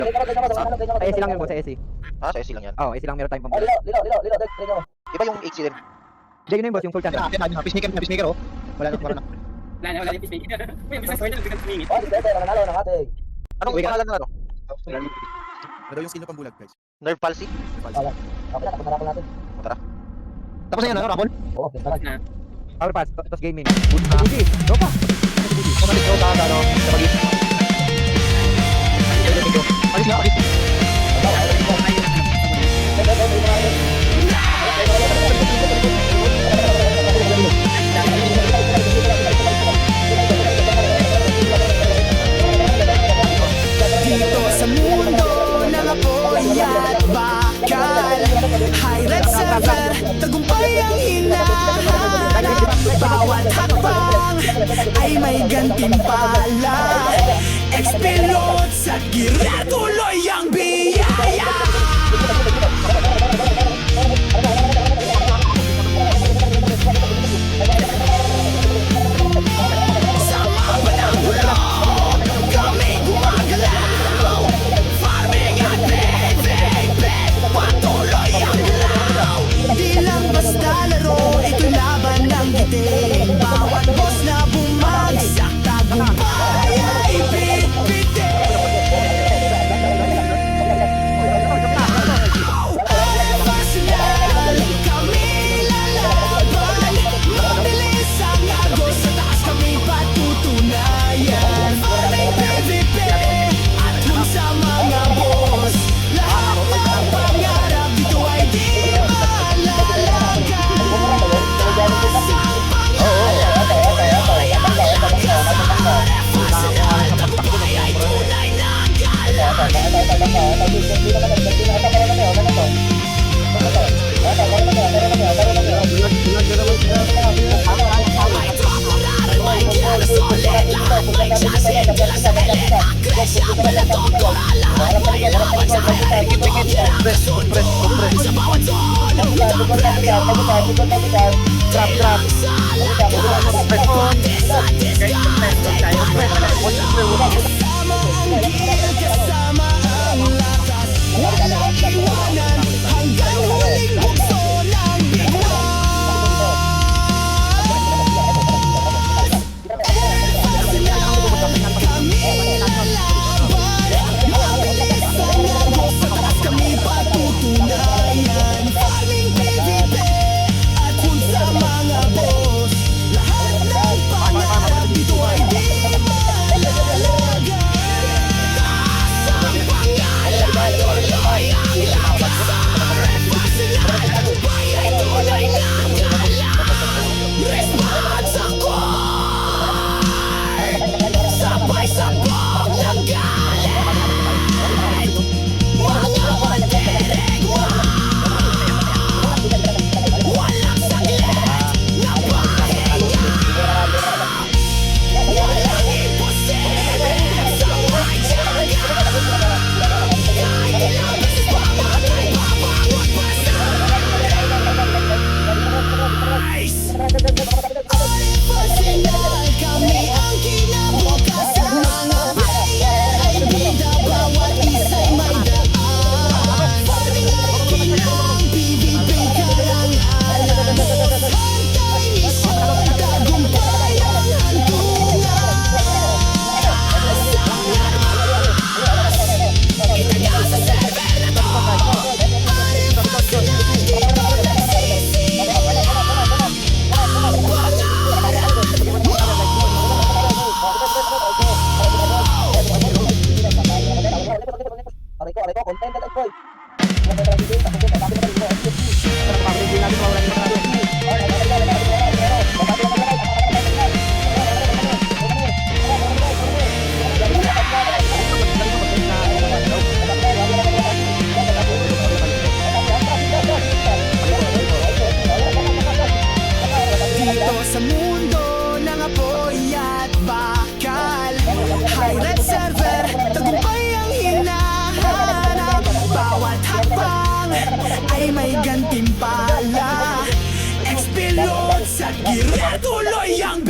Sa AC lang yun boss, sa AC. Ah, sa SC lang yan. Oo, AC lang meron tayong pambulat. Iba yung XC din. Hindi, yun yun boss, yung Sultan. Peacemaker oh. Wala na. Wala yung peacemaker. May business order na biglang tumingin. Anong pangalan ng ano? Ano daw yung skill ng pambulag guys? Nerve palsy? Tapos na yan, ano, Rapol? Na. Power pass, tapos gaming. Bugi, tropa. Automatic daw sa ano, sa pag-i. Alis nga, alis. Dito sa mundo ng apoy at bakal, high red server, tagumpay ang hinahanap. Bawat hakbang ay may gantimpala. Ex-pilots at girer, tuloy ang biyaya. Sa mapa ng bulong, kami gumagalaw. Farming at pig, patuloy ang law. Di lang basta laro, ito'y laban ng giting. Bawat boss na bumagsak, tagumpay ay bitbitin. Personal, kami lalaban. Mabilis ang agos, sa taas kami patutunayan. Farming PVP at kung sa mga boss, lahat ng pangarap dito ay di malalagan. Isang pangarap, tuloy ang lakas. Personal, tagumpay ay tunay na galang. May tropularan, may kilala solid. Lahat may chassis, tila sa elite. Agresya, pinatoktura. Lahat may laban sa kaya ito. Hirap sunod sa bawat zone. Itong premyo. Trap sa lakas. Konti sa diskarte. Kasama ang gil, kasama ang lakas. Walang iwanan hanggang huling bukso ng bigla. Kami lalaban. Mabilis ang agos, sa taas kami patutunayan. Farming PVP at kung sa mga boss, lahat ng pangarap dito ay di malalagan. Taas ang pangalan, tuloy ang lakas. Personal, tagumpay ay tunay na galang. Response ako sabay sabog ng galit. Mga pandirig, walang saglit na pahinga. Walang imposible sa may tiyaga. Kahit ilang beses pamatay, papangot pa sa race. Personal, kami ang kinabukasan. Mga player ay bida, bawat isa'y may daan. Farming ay kilang, PVP karangalan. Hantay misyon, tagumpay ang hantungan. Asang lakas, itaga sa server na to. Pare personal, dito nagsisimulan ang pangarap. Dito sa mundo ng apoy at bakal, high red server, tagumpay ang hinahanap. Bawat hakbang ay may gantimpala. Ex-pilots at girer, tuloy ang